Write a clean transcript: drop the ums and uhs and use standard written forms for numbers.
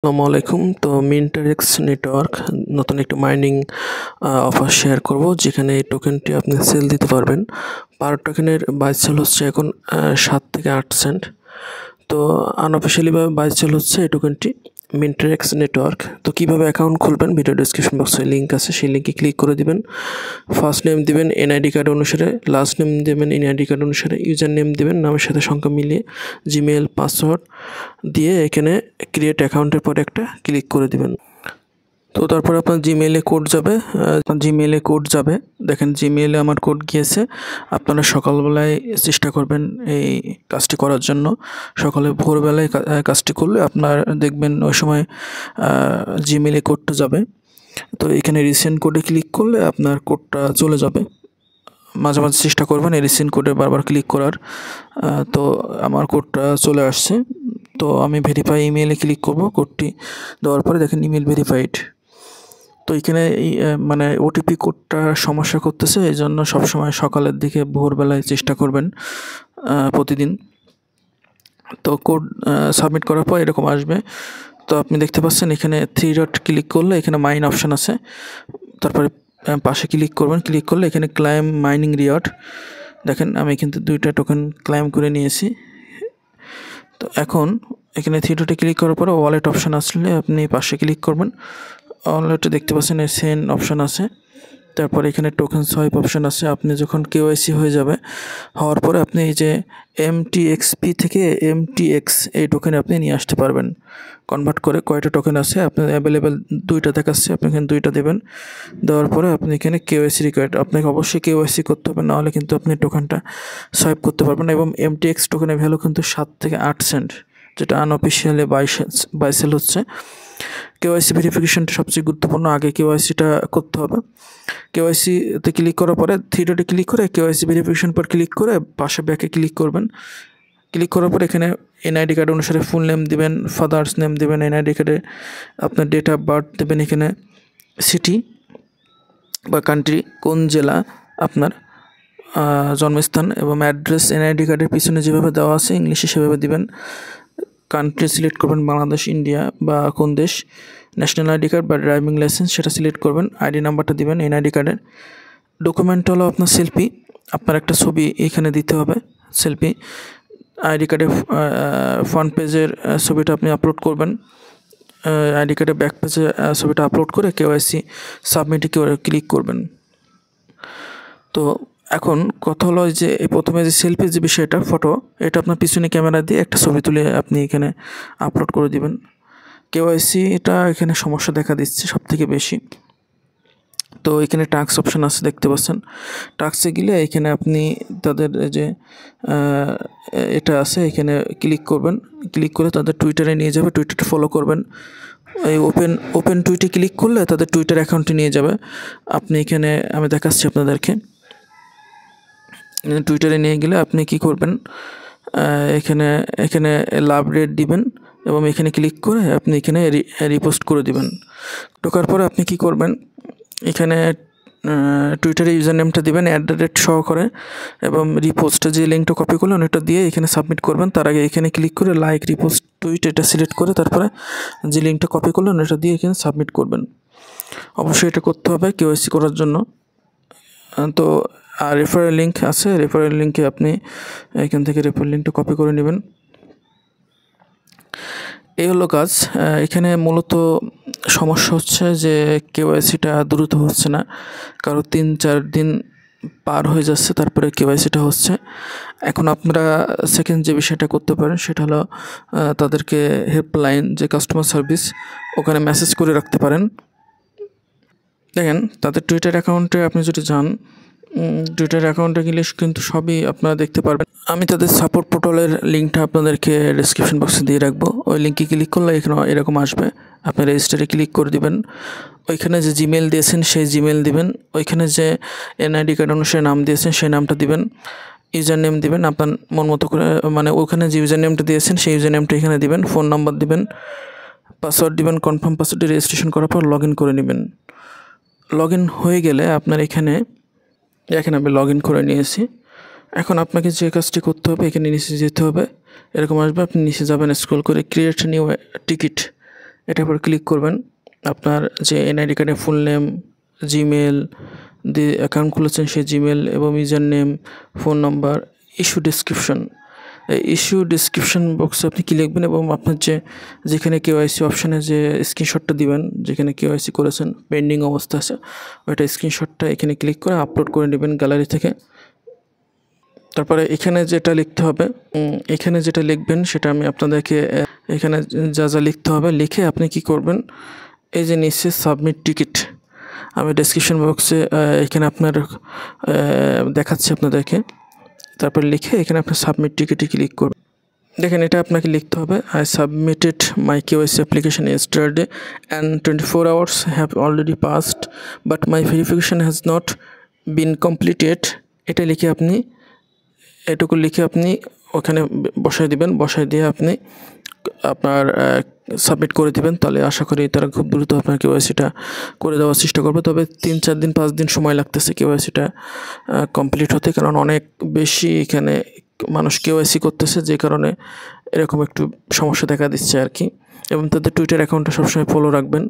আসসালামু আলাইকুম। তো মিন্টারেক্স নেটওয়ার্ক নতুন একটা মাইনিং অফার শেয়ার করব, যেখানে এই টোকেনটি আপনি সেল দিতে পারবেন। পার টোকেনের বাই সেল হচ্ছে এখন 7 থেকে 8 সেন্ট। তো আনঅফিসিয়ালিভাবে বাই সেল হচ্ছে এই টোকেনটি মিন্টারেক্স নেটওয়ার্ক। তো কীভাবে অ্যাকাউন্ট খুলবেন, ভিডিও ডিসক্রিপশন বক্সে লিঙ্ক আছে, সেই লিঙ্কে ক্লিক করে দিবেন। ফার্স্ট নেম দিবেন এনআইডি কার্ড অনুসারে, লাস্ট নেম দেবেন এনআইডি কার্ড অনুসারে, ইউজার নেম দিবেন নামের সাথে সংখ্যা মিলিয়ে, জিমেল পাসওয়ার্ড দিয়ে এখানে ক্রিয়েট অ্যাকাউন্টের পরে একটা ক্লিক করে দিবেন। তো তারপর আপনার জিমেইলে কোড যাবে। দেখেন জিমেইলে আমার কোড গিয়েছে। আপনারা সকালবেলায় চেষ্টা করবেন এই কাজটি করার জন্য। সকালে ভোরবেলায় কাজটি করলে আপনার দেখবেন ওই সময় জিমেইলে কোডটা যাবে। তো এখানে রিসেন্ট কোডে ক্লিক করলে আপনার কোডটা চলে যাবে। মাঝে মাঝে চেষ্টা করবেন এই রিসেন্ট কোডে বারবার ক্লিক করার। তো আমার কোডটা চলে আসছে। তো আমি ভেরিফাই ইমেইলে ক্লিক করব। কোডটি দেওয়ার পরে দেখেন ইমেল ভেরিফাইড। তো এখানে এই মানে ওটিপি কোডটা সমস্যা করতেছে, এই জন্য সবসময় সকালের দিকে ভোরবেলায় চেষ্টা করবেন প্রতিদিন। তো কোড সাবমিট করার পর এরকম আসবে। তো আপনি দেখতে পাচ্ছেন এখানে 3 ডট ক্লিক করলে এখানে মাইন অপশান আছে। তারপরে পাশে ক্লিক করবেন, ক্লিক করলে এখানে ক্লাইম মাইনিং রিওয়ার্ড। দেখেন আমি কিন্তু 2টা টোকেন ক্লাইম করে নিয়েছি। তো এখন এখানে 3 ডটে ক্লিক করার পরে ওয়ালেট অপশান আসলে আপনি পাশে ক্লিক করবেন। ওয়ালেটে দেখতে পাচ্ছেন সেন্ড অপশান আছে। তারপরে এখানে টোকেন সোয়াইপ অপশান আছে। আপনি যখন কেওয়াইসি হওয়ার পরে আপনি এই যে MTXP থেকে MTX এই টোকেন আপনি নিয়ে আসতে পারবেন কনভার্ট করে। কয়টা টোকেন আছে আপনার অ্যাভেলেবেল, 2টা দেখাচ্ছে, আপনি এখানে 2টা দেবেন। দেওয়ার পরে আপনি এখানে কেওয়াইসি রিকোয়ার্ড, আপনাকে অবশ্যই কেওয়াইসি করতে হবে, নাহলে কিন্তু আপনি টোকেনটা সোয়াইপ করতে পারবেন না। এবং MTX টোকেনের ভ্যালু কিন্তু 7 থেকে 8 সেন্ট, যেটা আনঅফিসিয়ালি বাই সেল হচ্ছে। কেওয়াইসি ভেরিফিকেশনটা সবচেয়ে গুরুত্বপূর্ণ, আগে কেওয়াইসিটা করতে হবে। কেওয়াইসিতে ক্লিক করার পরে 3 ডটে ক্লিক করে কেওয়াইসি ভেরিফিকেশন পর ক্লিক করে পাশে ব্যাকে ক্লিক করবেন। ক্লিক করার পর এখানে এনআইডি কার্ড অনুসারে ফুল নেম দিবেন, ফাদার্স নেম দিবেন, এনআইডি কার্ডে আপনার ডেট অফ বার্থ দেবেন, এখানে সিটি বা কান্ট্রি, কোন জেলা আপনার জন্মস্থান, এবং অ্যাড্রেস এনআইডি কার্ডের পিছনে যেভাবে দেওয়া আছে ইংলিশে সেভাবে দিবেন। কান্ট্রি সিলেক্ট করবেন, বাংলাদেশ, ইন্ডিয়া বা কোন দেশ। ন্যাশনাল আইডি কার্ড বা ড্রাইভিং লাইসেন্স সেটা সিলেক্ট করবেন। আইডি নাম্বারটা দিবেন এনআইডি কার্ডের। ডকুমেন্ট হলো আপনার সেলফি, আপনার একটা ছবি এখানে দিতে হবে সেলফি। আইডি কার্ডের ফ্রন্ট পেজের ছবিটা আপনি আপলোড করবেন, আইডি কার্ডের ব্যাক পেজে ছবিটা আপলোড করে কেওয়াইসি সাবমিটে ক্লিক করবেন। তো এখন কথা হলো যে প্রথমে যে সেলফি যে বিষয়টা, ফটো, এটা আপনার পিছনে ক্যামেরা দিয়ে একটা ছবি তুলে আপনি এখানে আপলোড করে দিবেন। কেওয়াইসি এটা এখানে সমস্যা দেখা দিচ্ছে সবথেকে বেশি। তো এখানে টাস্ক অপশান আছে, দেখতে পাচ্ছেন। টাস্কে গেলে এখানে আপনি তাদের যে এটা আছে এখানে ক্লিক করবেন। ক্লিক করে তাদের টুইটারে নিয়ে যাবে, টুইটারটা ফলো করবেন। এই ওপেন টুইটে ক্লিক করলে তাদের টুইটার অ্যাকাউন্টে নিয়ে যাবে। আপনি এখানে আমি দেখাচ্ছি আপনাদেরকে। টুইটারে নিয়ে গেলে আপনি কি করবেন, এখানে এখানে লাভ রেট দিবেন এবং এখানে ক্লিক করে আপনি এখানে রিপোস্ট করে দিবেন। ঢোকার পরে আপনি কি করবেন, এখানে টুইটারে ইউজার নেমটা দিবেন @ সহকারে, এবং রিপোস্টে যে লিঙ্কটা কপি করলেন ওটা দিয়ে এখানে সাবমিট করবেন। তার আগে এখানে ক্লিক করে লাইক রিপোস্ট টুইট এটা সিলেক্ট করে তারপরে যে লিঙ্কটা কপি করলেন ওটা দিয়ে এখানে সাবমিট করবেন। অবশ্যই এটা করতে হবে কেওয়াইসি করার জন্য। তো আর রেফারেল লিঙ্ক আছে, রেফারেল লিঙ্কে আপনি এখান থেকে রেফারেল লিঙ্কটা কপি করে নেবেন। এই হলো কাজ। এখানে মূলত সমস্যা হচ্ছে যে কেওয়াইসিটা দ্রুত হচ্ছে না, কারণ 3-4 দিন পার হয়ে যাচ্ছে তারপরে কেওয়াইসিটা হচ্ছে। এখন আপনারা সেকেন্ড যে বিষয়টা করতে পারেন সেটা হলো তাদেরকে হেল্পলাইন যে কাস্টমার সার্ভিস, ওখানে মেসেজ করে রাখতে পারেন। দেখেন তাদের টুইটার অ্যাকাউন্টে আপনি যদি যান, টুইটার অ্যাকাউন্টে গেলে কিন্তু সবই আপনারা দেখতে পারবেন। আমি তাদের সাপোর্ট পোর্টালের লিঙ্কটা আপনাদেরকে ডেসক্রিপশন বক্সে দিয়ে রাখবো। ওই লিঙ্কে ক্লিক করলে এখানে এরকম আসবে, আপনি রেজিস্টারে ক্লিক করে দিবেন। ওইখানে যে জিমেল দিয়েছেন সেই জিমেল দিবেন, ওইখানে যে এনআইডি কার্ড অনুসারে নাম দিয়েছেন সেই নামটা দিবেন, ইউজার নেম দিবেন আপনার মন মতো করে, মানে ওখানে যে ইউজার নেমটা দিয়েছেন সেই ইউজার নেমটা এখানে দিবেন, ফোন নাম্বার দিবেন, পাসওয়ার্ড দিবেন। কনফার্ম পাসওয়ার্ডে রেজিস্ট্রেশন করার পর লগ ইন করে নেবেন। লগ ইন হয়ে গেলে আপনার এখানে আমি লগ ইন করে নিয়েছি। এখন আপনাকে যে কাজটি করতে হবে, এখানে নিচে যেতে হবে, এরকম আসবে, আপনি নিচে যাবেন, স্ক্রল করে ক্রিয়েট নিউ টিকিট এটার উপর ক্লিক করবেন। আপনার যে এনআইডি কার্ডের ফুল নেম, জিমেল দিয়ে অ্যাকাউন্ট খুলেছেন সেই জিমেল এবং user name, phone number, issue description. এই ইস্যু ডেসক্রিপশন বক্সে আপনি কী লিখবেন এবং আপনার যেখানে কেওআইসি অপশানে যে স্ক্রিনশটটা দিবেন, যেখানে কেওআইসি করেছেন পেন্ডিং অবস্থা আছে, ওইটা স্ক্রিনশটটা এখানে ক্লিক করে আপলোড করে নেবেন গ্যালারি থেকে। তারপরে এখানে যেটা লিখতে হবে, এখানে যেটা লিখবেন সেটা আমি আপনাদেরকে এখানে যা যা লিখতে হবে লিখে আপনি কি করবেন, এই যে নিচে সাবমিট টিকিট আমি ডেসক্রিপশন বক্সে এখানে আপনার দেখাচ্ছি আপনাদেরকে। তারপর লিখে এখানে আপনার সাবমিট টিকিটে ক্লিক করবেন। দেখেন এটা আপনাকে লিখতে হবে, I submitted my KYC application yesterday and 24 hours have already passed but my verification has not been completed। এটা লিখে আপনি এটুকু লিখে আপনি ওখানে বসায় দিবেন, বসায় দিয়ে আপনি আপনার সাবমিট করে দিবেন। তাহলে আশা করি তারা খুব দ্রুত আপনার কেওআইসিটা করে দেওয়ার চেষ্টা করবে। তবে 3-4 দিন 5 দিন সময় লাগতেছে কেওআইসিটা কমপ্লিট হতে, কারণ অনেক বেশি এখানে মানুষ কেওআইসি করতেছে, যে কারণে এরকম একটু সমস্যা দেখা দিচ্ছে আর কি। এবং তাদের টুইটার অ্যাকাউন্টটা সবসময় ফলো রাখবেন।